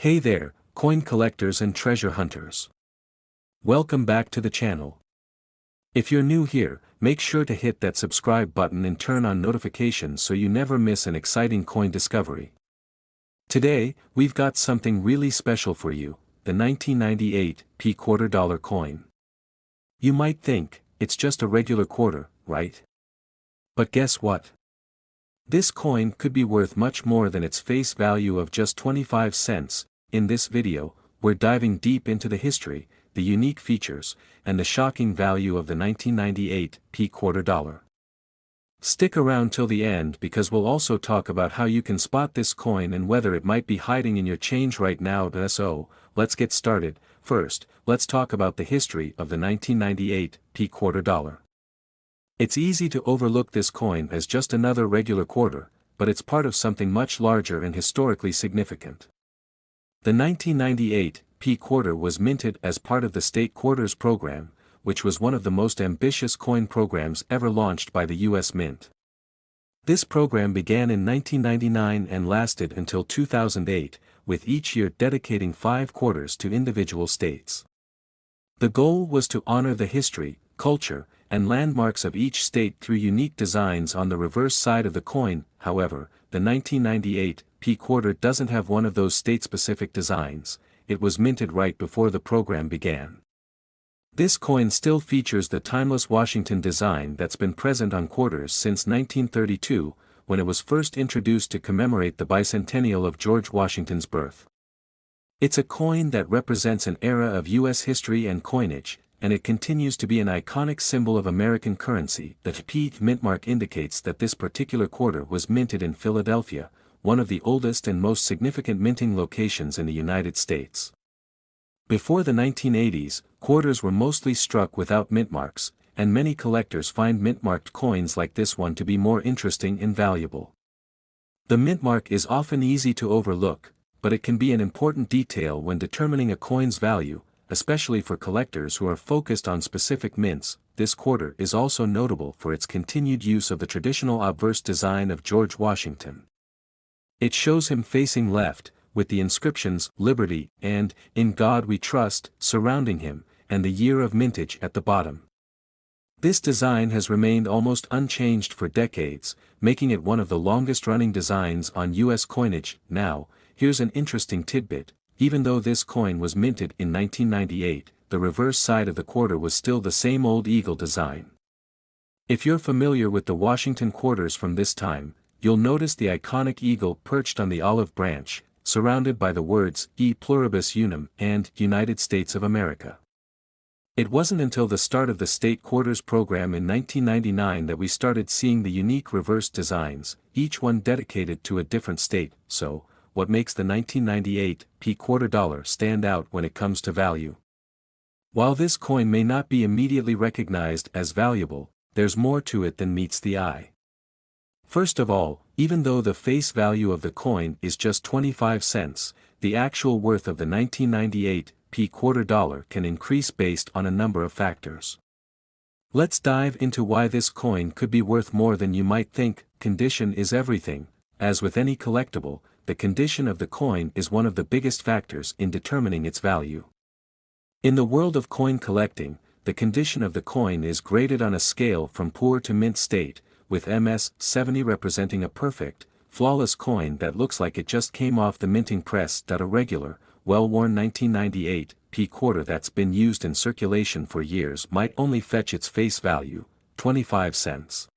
Hey there, coin collectors and treasure hunters. Welcome back to the channel. If you're new here, make sure to hit that subscribe button and turn on notifications so you never miss an exciting coin discovery. Today, we've got something really special for you, the 1998 $quarter coin. You might think, it's just a regular quarter, right? But guess what? This coin could be worth much more than its face value of just 25 cents. In this video, we're diving deep into the history, the unique features, and the shocking value of the 1998 $quarter. Stick around till the end because we'll also talk about how you can spot this coin and whether it might be hiding in your change right now. So, let's get started. First, let's talk about the history of the 1998 $quarter. It's easy to overlook this coin as just another regular quarter, but it's part of something much larger and historically significant. The 1998 $quarter was minted as part of the State Quarters program, which was one of the most ambitious coin programs ever launched by the U.S. Mint. This program began in 1999 and lasted until 2008, with each year dedicating 5 quarters to individual states. The goal was to honor the history, culture, and landmarks of each state through unique designs on the reverse side of the coin. However, the 1998 $quarter doesn't have one of those state-specific designs. It was minted right before the program began. This coin still features the timeless Washington design that's been present on quarters since 1932, when it was first introduced to commemorate the bicentennial of George Washington's birth. It's a coin that represents an era of U.S. history and coinage, and it continues to be an iconic symbol of American currency. The P mint mark indicates that this particular quarter was minted in Philadelphia, one of the oldest and most significant minting locations in the United States. Before the 1980s, quarters were mostly struck without mint marks, and many collectors find mint-marked coins like this one to be more interesting and valuable. The mint mark is often easy to overlook, but it can be an important detail when determining a coin's value, especially for collectors who are focused on specific mints. This quarter is also notable for its continued use of the traditional obverse design of George Washington. It shows him facing left, with the inscriptions "Liberty" and "In God We Trust" surrounding him, and the year of mintage at the bottom. This design has remained almost unchanged for decades, making it one of the longest-running designs on U.S. coinage. Now, here's an interesting tidbit: even though this coin was minted in 1998, the reverse side of the quarter was still the same old eagle design. If you're familiar with the Washington quarters from this time, you'll notice the iconic eagle perched on the olive branch, surrounded by the words "E pluribus unum" and "United States of America." It wasn't until the start of the State Quarters program in 1999 that we started seeing the unique reverse designs, each one dedicated to a different state. So, what makes the 1998 $quarter stand out when it comes to value? While this coin may not be immediately recognized as valuable, there's more to it than meets the eye. First of all, even though the face value of the coin is just 25 cents, the actual worth of the 1998 $quarter can increase based on a number of factors. Let's dive into why this coin could be worth more than you might think. Condition is everything. As with any collectible, the condition of the coin is one of the biggest factors in determining its value. In the world of coin collecting, the condition of the coin is graded on a scale from poor to mint state, with MS 70 representing a perfect, flawless coin that looks like it just came off the minting press. A regular, well-worn 1998 $quarter that's been used in circulation for years might only fetch its face value, 25 cents.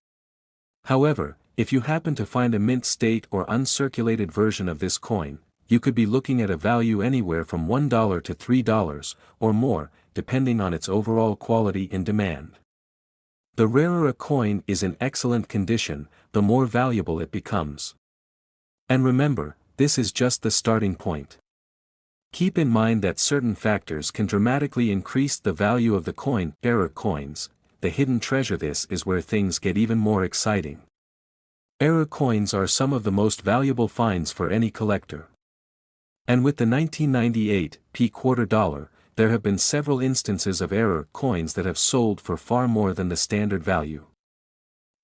However, if you happen to find a mint state or uncirculated version of this coin, you could be looking at a value anywhere from $1 to $3 or more, depending on its overall quality and demand. The rarer a coin is in excellent condition, the more valuable it becomes. And remember, this is just the starting point. Keep in mind that certain factors can dramatically increase the value of the coin. Rarer coins, the hidden treasure. This is where things get even more exciting. Rarer coins are some of the most valuable finds for any collector. And with the 1998 $quarter, there have been several instances of rarer coins that have sold for far more than the standard value.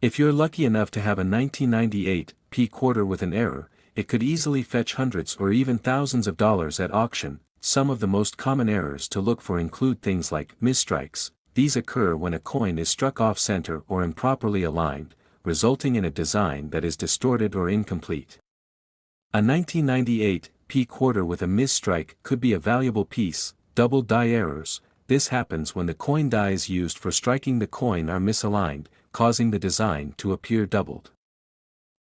If you're lucky enough to have a 1998 $quarter with an error, it could easily fetch hundreds or even thousands of dollars at auction. Some of the most common errors to look for include things like misstrikes. These occur when a coin is struck off-center or improperly aligned, resulting in a design that is distorted or incomplete. A 1998 P quarter with a misstrike could be a valuable piece. Double die errors. This happens when the coin dies used for striking the coin are misaligned, causing the design to appear doubled.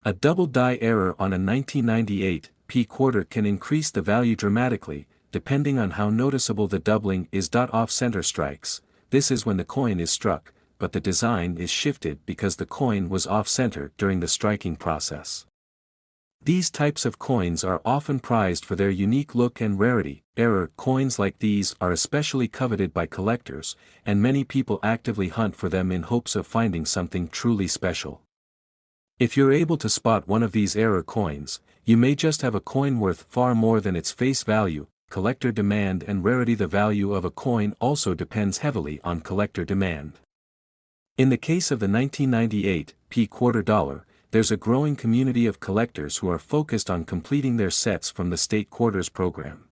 A double die error on a 1998 P quarter can increase the value dramatically, depending on how noticeable the doubling is. Off-center strikes. This is when the coin is struck, but the design is shifted because the coin was off-center during the striking process. These types of coins are often prized for their unique look and rarity. Error coins like these are especially coveted by collectors, and many people actively hunt for them in hopes of finding something truly special. If you're able to spot one of these error coins, you may just have a coin worth far more than its face value. Collector demand and rarity. The value of a coin also depends heavily on collector demand. In the case of the 1998 P quarter dollar, there's a growing community of collectors who are focused on completing their sets from the state quarters program.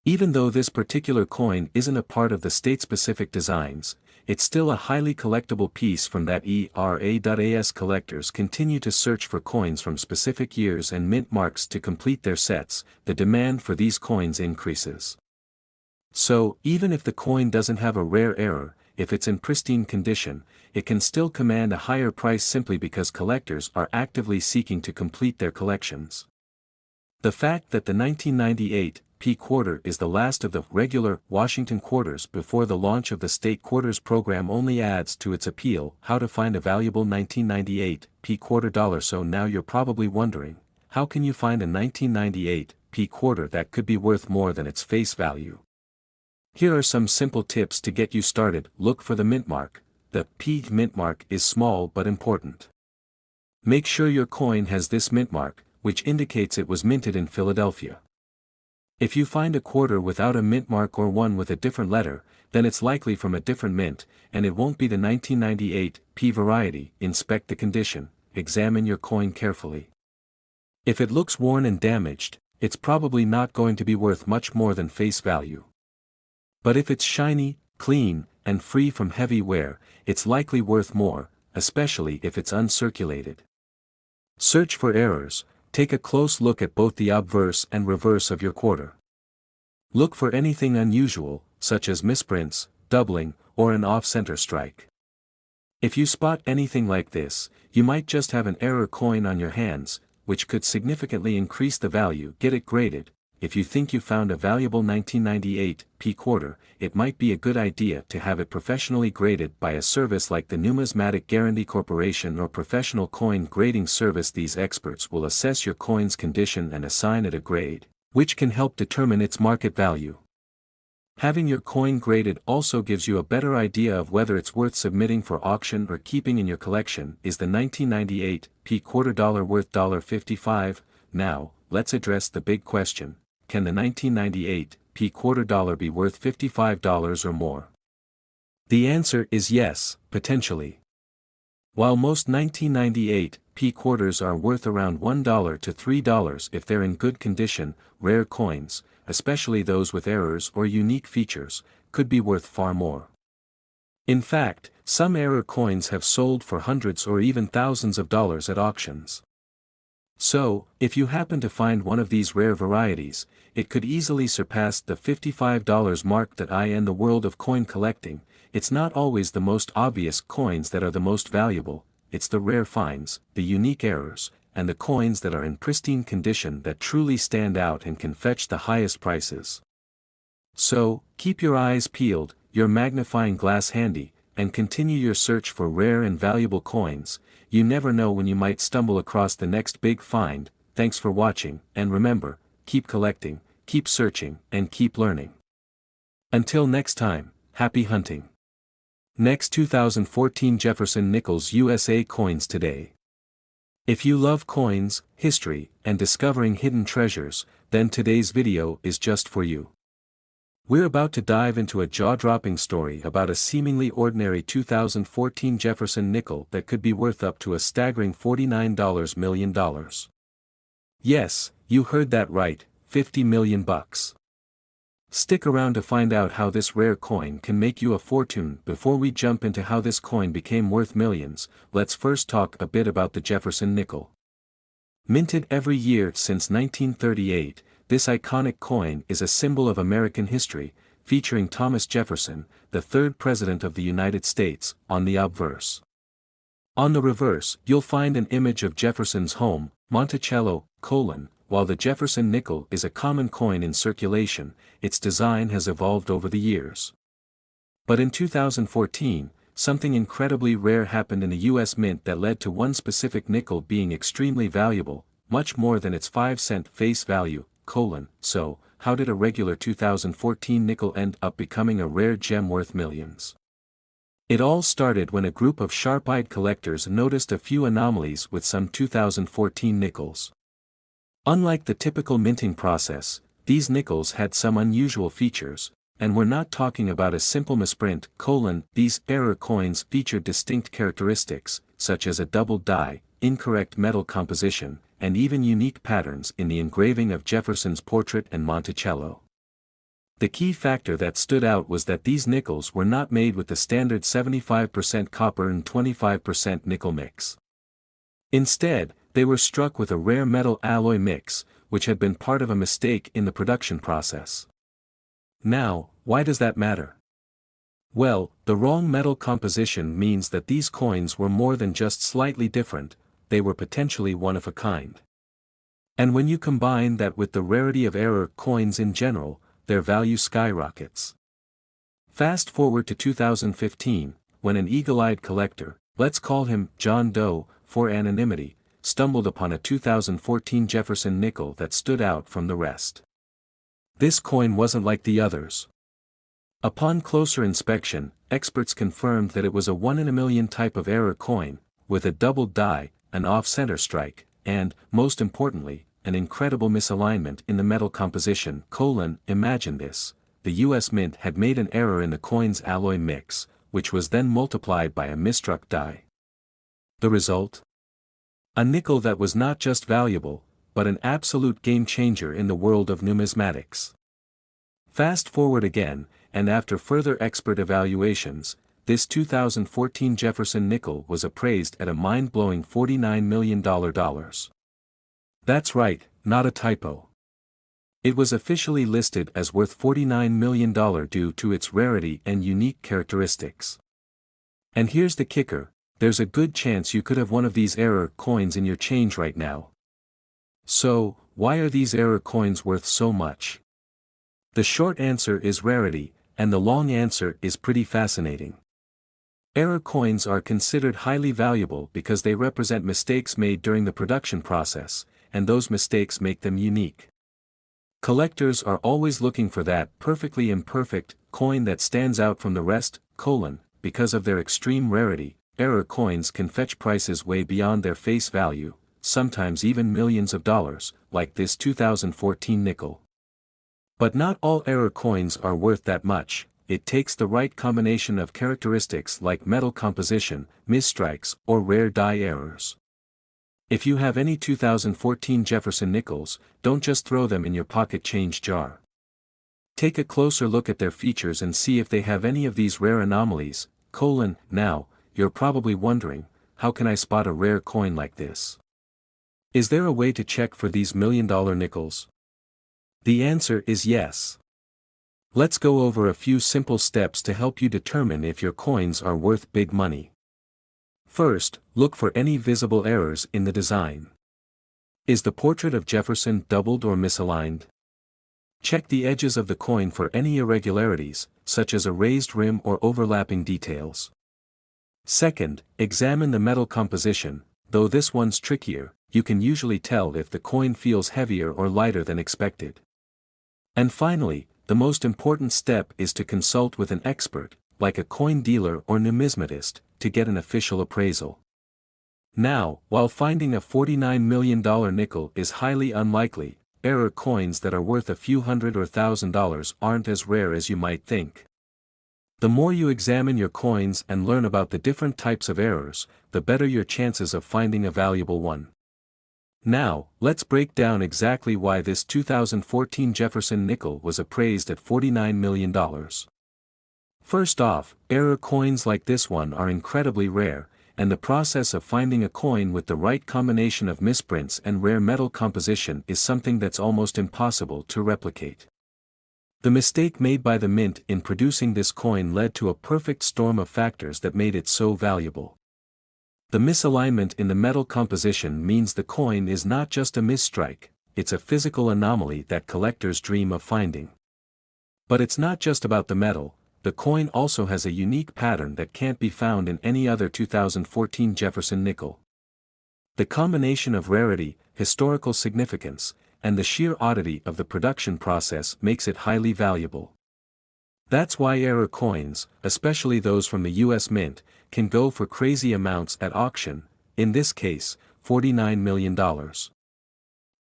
Even though this particular coin isn't a part of the state-specific designs, it's still a highly collectible piece from that era. As collectors continue to search for coins from specific years and mint marks to complete their sets, the demand for these coins increases. So, even if the coin doesn't have a rare error, if it's in pristine condition, it can still command a higher price simply because collectors are actively seeking to complete their collections. The fact that the 1998 P quarter is the last of the regular Washington quarters before the launch of the state quarters program only adds to its appeal. How to find a valuable 1998 P quarter dollar. So now you're probably wondering, how can you find a 1998 P quarter that could be worth more than its face value? Here are some simple tips to get you started. Look for the mint mark. The P mint mark is small but important. Make sure your coin has this mint mark, which indicates it was minted in Philadelphia. If you find a quarter without a mint mark or one with a different letter, then it's likely from a different mint, and it won't be the 1998 P variety. Inspect the condition. Examine your coin carefully. If it looks worn and damaged, it's probably not going to be worth much more than face value. But if it's shiny, clean, and free from heavy wear, it's likely worth more, especially if it's uncirculated. Search for errors. Take a close look at both the obverse and reverse of your quarter. Look for anything unusual, such as misprints, doubling, or an off-center strike. If you spot anything like this, you might just have an error coin on your hands, which could significantly increase the value. Get it graded. If you think you found a valuable 1998 P quarter, it might be a good idea to have it professionally graded by a service like the Numismatic Guarantee Corporation or Professional Coin Grading Service. These experts will assess your coin's condition and assign it a grade, which can help determine its market value. Having your coin graded also gives you a better idea of whether it's worth submitting for auction or keeping in your collection. Is the 1998 P quarter dollar worth $55? Now, let's address the big question. Can the 1998 P quarter dollar be worth $55 or more? The answer is yes, potentially. While most 1998 P quarters are worth around $1 to $3 if they're in good condition, rare coins, especially those with errors or unique features, could be worth far more. In fact, some error coins have sold for hundreds or even thousands of dollars at auctions. So, if you happen to find one of these rare varieties, it could easily surpass the $55 mark. In the world of coin collecting, it's not always the most obvious coins that are the most valuable, it's the rare finds, the unique errors, and the coins that are in pristine condition that truly stand out and can fetch the highest prices. So, keep your eyes peeled, your magnifying glass handy, and continue your search for rare and valuable coins. You never know when you might stumble across the next big find. Thanks for watching, and remember, keep collecting, keep searching, and keep learning. Until next time, happy hunting. Next 2014 Jefferson Nichols USA Coins Today. If you love coins, history, and discovering hidden treasures, then today's video is just for you. We're about to dive into a jaw-dropping story about a seemingly ordinary 2014 Jefferson nickel that could be worth up to a staggering $49 million. Yes, you heard that right, 50 million bucks. Stick around to find out how this rare coin can make you a fortune. Before we jump into how this coin became worth millions, let's first talk a bit about the Jefferson nickel. Minted every year since 1938, this iconic coin is a symbol of American history, featuring Thomas Jefferson, the third president of the United States, on the obverse. On the reverse, you'll find an image of Jefferson's home, Monticello, while the Jefferson nickel is a common coin in circulation, its design has evolved over the years. But in 2014, something incredibly rare happened in the US Mint that led to one specific nickel being extremely valuable, much more than its 5-cent face value, so, how did a regular 2014 nickel end up becoming a rare gem worth millions? It all started when a group of sharp-eyed collectors noticed a few anomalies with some 2014 nickels. Unlike the typical minting process, these nickels had some unusual features, and we're not talking about a simple misprint, these error coins featured distinct characteristics, such as a double die, incorrect metal composition, and even unique patterns in the engraving of Jefferson's portrait and Monticello. The key factor that stood out was that these nickels were not made with the standard 75% copper and 25% nickel mix. Instead, they were struck with a rare metal alloy mix, which had been part of a mistake in the production process. Now, why does that matter? Well, the wrong metal composition means that these coins were more than just slightly different, they were potentially one of a kind. And when you combine that with the rarity of error coins in general, their value skyrockets. Fast forward to 2015, when an eagle-eyed collector, let's call him John Doe, for anonymity, stumbled upon a 2014 Jefferson nickel that stood out from the rest. This coin wasn't like the others. Upon closer inspection, experts confirmed that it was a 1 in a million type of error coin, with a double die, an off-center strike, and, most importantly, an incredible misalignment in the metal composition. Imagine this, the US Mint had made an error in the coin's alloy mix, which was then multiplied by a misstruck die. The result? A nickel that was not just valuable, but an absolute game-changer in the world of numismatics. Fast forward again, and after further expert evaluations, this 2014 Jefferson nickel was appraised at a mind-blowing $49 million. That's right, not a typo. It was officially listed as worth $49 million due to its rarity and unique characteristics. And here's the kicker, there's a good chance you could have one of these error coins in your change right now. So, why are these error coins worth so much? The short answer is rarity, and the long answer is pretty fascinating. Error coins are considered highly valuable because they represent mistakes made during the production process, and those mistakes make them unique. Collectors are always looking for that perfectly imperfect coin that stands out from the rest, because of their extreme rarity, error coins can fetch prices way beyond their face value, sometimes even millions of dollars, like this 2014 nickel. But not all error coins are worth that much, it takes the right combination of characteristics like metal composition, misstrikes, or rare die errors. If you have any 2014 Jefferson nickels, don't just throw them in your pocket change jar. Take a closer look at their features and see if they have any of these rare anomalies. Now, you're probably wondering, how can I spot a rare coin like this? Is there a way to check for these million-dollar nickels? The answer is yes. Let's go over a few simple steps to help you determine if your coins are worth big money. First, look for any visible errors in the design. Is the portrait of Jefferson doubled or misaligned? Check the edges of the coin for any irregularities, such as a raised rim or overlapping details. Second, examine the metal composition, though this one's trickier, you can usually tell if the coin feels heavier or lighter than expected. And finally, the most important step is to consult with an expert, like a coin dealer or numismatist, to get an official appraisal. Now, while finding a $49 million nickel is highly unlikely, error coins that are worth a few hundred or $1,000 aren't as rare as you might think. The more you examine your coins and learn about the different types of errors, the better your chances of finding a valuable one. Now, let's break down exactly why this 2014 Jefferson nickel was appraised at $49 million. First off, error coins like this one are incredibly rare, and the process of finding a coin with the right combination of misprints and rare metal composition is something that's almost impossible to replicate. The mistake made by the mint in producing this coin led to a perfect storm of factors that made it so valuable. The misalignment in the metal composition means the coin is not just a misstrike, it's a physical anomaly that collectors dream of finding. But it's not just about the metal, the coin also has a unique pattern that can't be found in any other 2014 Jefferson nickel. The combination of rarity, historical significance, and the sheer oddity of the production process makes it highly valuable. That's why error coins, especially those from the US Mint, can go for crazy amounts at auction, in this case, $49 million.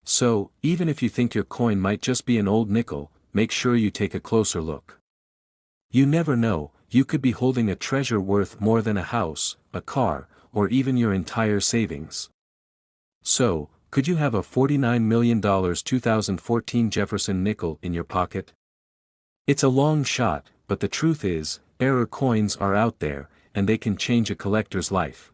So, even if you think your coin might just be an old nickel, make sure you take a closer look. You never know, you could be holding a treasure worth more than a house, a car, or even your entire savings. So, could you have a $49 million 2014 Jefferson nickel in your pocket? It's a long shot, but the truth is, error coins are out there, and they can change a collector's life.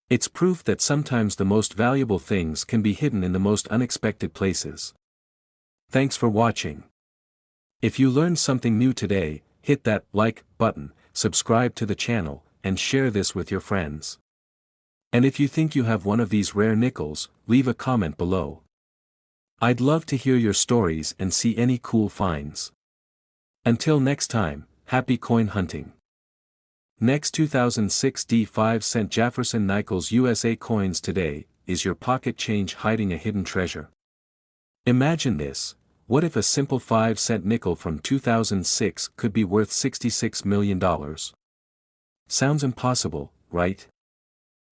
It's proof that sometimes the most valuable things can be hidden in the most unexpected places. Thanks for watching. If you learned something new today, hit that like button, subscribe to the channel, and share this with your friends. And if you think you have one of these rare nickels, leave a comment below. I'd love to hear your stories and see any cool finds. Until next time, happy coin hunting. Next 2006 5-cent Jefferson Nichols USA coins today, is your pocket change hiding a hidden treasure? Imagine this, what if a simple 5-cent nickel from 2006 could be worth $66 million? Sounds impossible, right?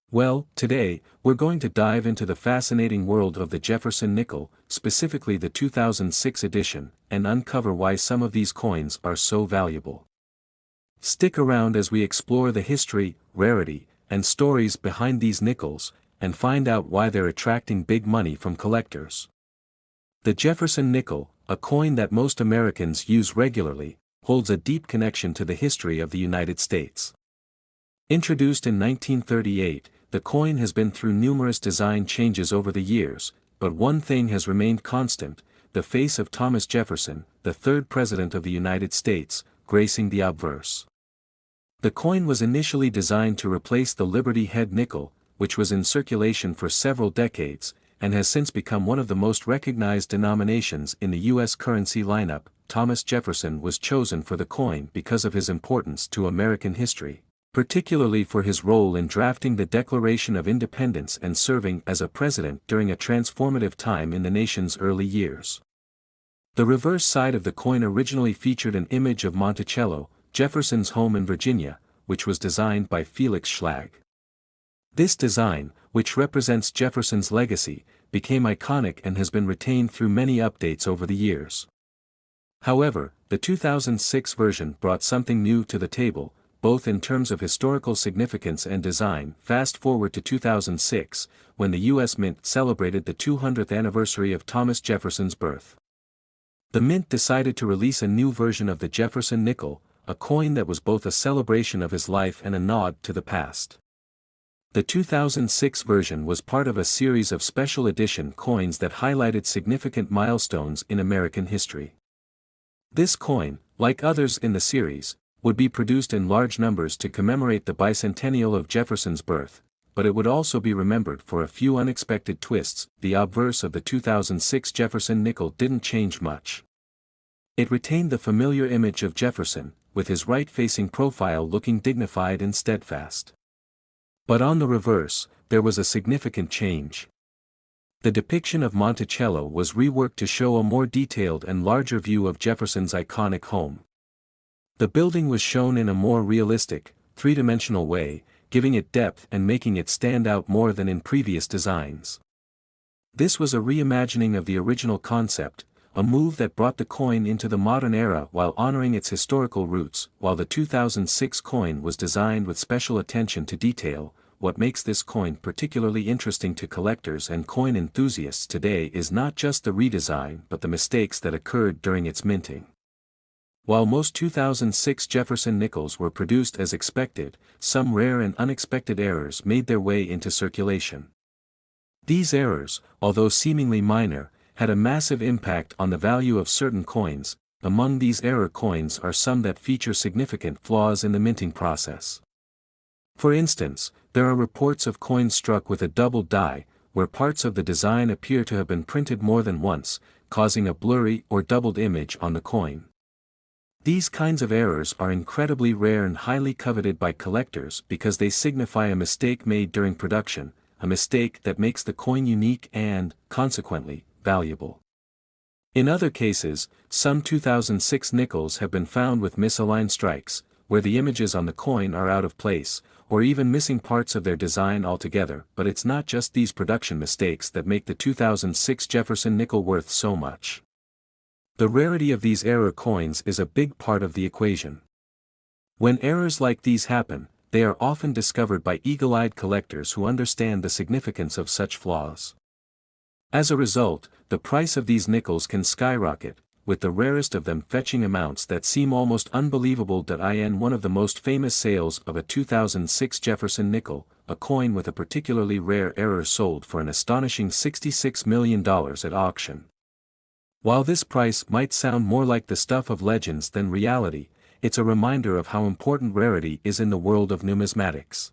Well, today, we're going to dive into the fascinating world of the Jefferson nickel, specifically the 2006 edition, and uncover why some of these coins are so valuable. Stick around as we explore the history, rarity, and stories behind these nickels, and find out why they're attracting big money from collectors. The Jefferson nickel, a coin that most Americans use regularly, holds a deep connection to the history of the United States. Introduced in 1938, the coin has been through numerous design changes over the years, but one thing has remained constant: the face of Thomas Jefferson, the third President of the United States, gracing the obverse. The coin was initially designed to replace the Liberty Head nickel, which was in circulation for several decades, and has since become one of the most recognized denominations in the U.S. currency lineup. Thomas Jefferson was chosen for the coin because of his importance to American history, particularly for his role in drafting the Declaration of Independence and serving as a president during a transformative time in the nation's early years. The reverse side of the coin originally featured an image of Monticello, Jefferson's home in Virginia, which was designed by Felix Schlag. This design, which represents Jefferson's legacy, became iconic and has been retained through many updates over the years. However, the 2006 version brought something new to the table, both in terms of historical significance and design. Fast forward to 2006, when the U.S. Mint celebrated the 200th anniversary of Thomas Jefferson's birth. The Mint decided to release a new version of the Jefferson nickel, a coin that was both a celebration of his life and a nod to the past. The 2006 version was part of a series of special edition coins that highlighted significant milestones in American history. This coin, like others in the series, would be produced in large numbers to commemorate the bicentennial of Jefferson's birth, but it would also be remembered for a few unexpected twists. The obverse of the 2006 Jefferson nickel didn't change much. It retained the familiar image of Jefferson, with his right-facing profile looking dignified and steadfast. But on the reverse, there was a significant change. The depiction of Monticello was reworked to show a more detailed and larger view of Jefferson's iconic home. The building was shown in a more realistic, three-dimensional way, giving it depth and making it stand out more than in previous designs. This was a reimagining of the original concept, a move that brought the coin into the modern era while honoring its historical roots. While the 2006 coin was designed with special attention to detail, what makes this coin particularly interesting to collectors and coin enthusiasts today is not just the redesign but the mistakes that occurred during its minting. While most 2006 Jefferson nickels were produced as expected, some rare and unexpected errors made their way into circulation. These errors, although seemingly minor, had a massive impact on the value of certain coins. Among these error coins are some that feature significant flaws in the minting process. For instance, there are reports of coins struck with a doubled die, where parts of the design appear to have been printed more than once, causing a blurry or doubled image on the coin. These kinds of errors are incredibly rare and highly coveted by collectors because they signify a mistake made during production, a mistake that makes the coin unique and, consequently, valuable. In other cases, some 2006 nickels have been found with misaligned strikes, where the images on the coin are out of place, or even missing parts of their design altogether. But it's not just these production mistakes that make the 2006 Jefferson nickel worth so much. The rarity of these error coins is a big part of the equation. When errors like these happen, they are often discovered by eagle-eyed collectors who understand the significance of such flaws. As a result, the price of these nickels can skyrocket, with the rarest of them fetching amounts that seem almost unbelievable. In one of the most famous sales of a 2006 Jefferson nickel, a coin with a particularly rare error sold for an astonishing $66 million at auction. While this price might sound more like the stuff of legends than reality, it's a reminder of how important rarity is in the world of numismatics.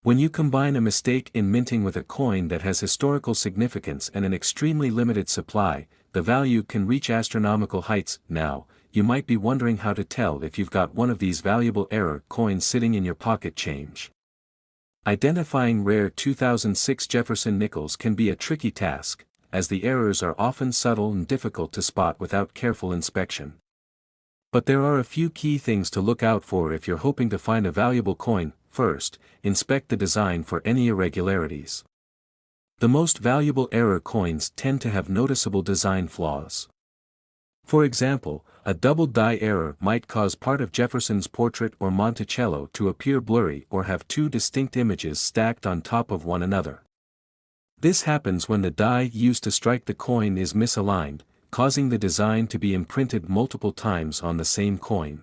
When you combine a mistake in minting with a coin that has historical significance and an extremely limited supply, the value can reach astronomical heights. Now, you might be wondering how to tell if you've got one of these valuable error coins sitting in your pocket change. Identifying rare 2006 Jefferson nickels can be a tricky task, as the errors are often subtle and difficult to spot without careful inspection. But there are a few key things to look out for if you're hoping to find a valuable coin. First, inspect the design for any irregularities. The most valuable error coins tend to have noticeable design flaws. For example, a double die error might cause part of Jefferson's portrait or Monticello to appear blurry or have two distinct images stacked on top of one another. This happens when the die used to strike the coin is misaligned, causing the design to be imprinted multiple times on the same coin.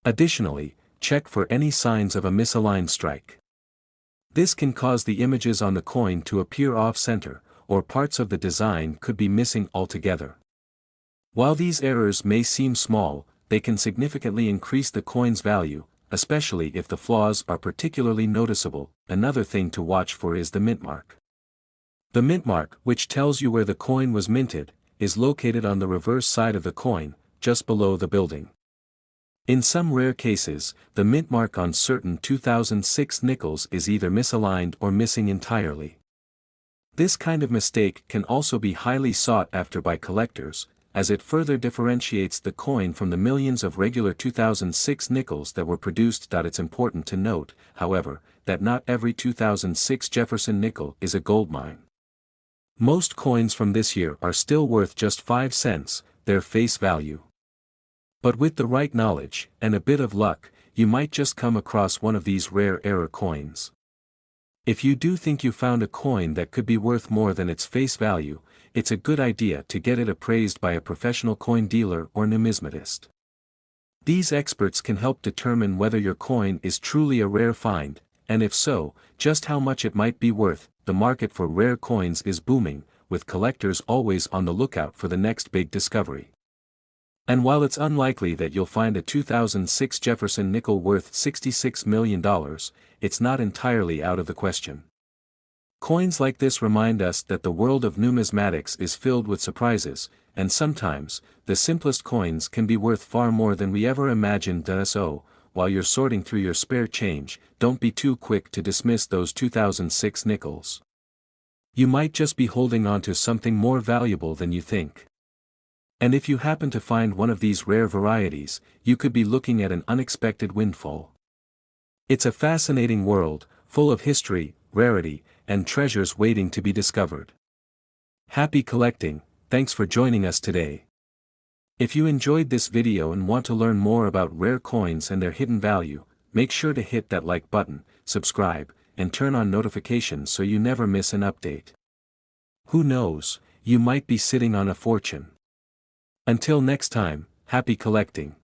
Additionally, check for any signs of a misaligned strike. This can cause the images on the coin to appear off-center, or parts of the design could be missing altogether. While these errors may seem small, they can significantly increase the coin's value, especially if the flaws are particularly noticeable. Another thing to watch for is the mint mark. The mint mark, which tells you where the coin was minted, is located on the reverse side of the coin, just below the building. In some rare cases, the mint mark on certain 2006 nickels is either misaligned or missing entirely. This kind of mistake can also be highly sought after by collectors, as it further differentiates the coin from the millions of regular 2006 nickels that were produced. It's important to note, however, that not every 2006 Jefferson nickel is a goldmine. Most coins from this year are still worth just 5 cents, their face value. But with the right knowledge, and a bit of luck, you might just come across one of these rare error coins. If you do think you found a coin that could be worth more than its face value, it's a good idea to get it appraised by a professional coin dealer or numismatist. These experts can help determine whether your coin is truly a rare find, and if so, just how much it might be worth. The market for rare coins is booming, with collectors always on the lookout for the next big discovery. And while it's unlikely that you'll find a 2006 Jefferson nickel worth $66 million, it's not entirely out of the question. Coins like this remind us that the world of numismatics is filled with surprises, and sometimes, the simplest coins can be worth far more than we ever imagined. So, while you're sorting through your spare change, don't be too quick to dismiss those 2006 nickels. You might just be holding on to something more valuable than you think. And if you happen to find one of these rare varieties, you could be looking at an unexpected windfall. It's a fascinating world, full of history, rarity, and treasures waiting to be discovered. Happy collecting! Thanks for joining us today. If you enjoyed this video and want to learn more about rare coins and their hidden value, make sure to hit that like button, subscribe, and turn on notifications so you never miss an update. Who knows, you might be sitting on a fortune. Until next time, happy collecting.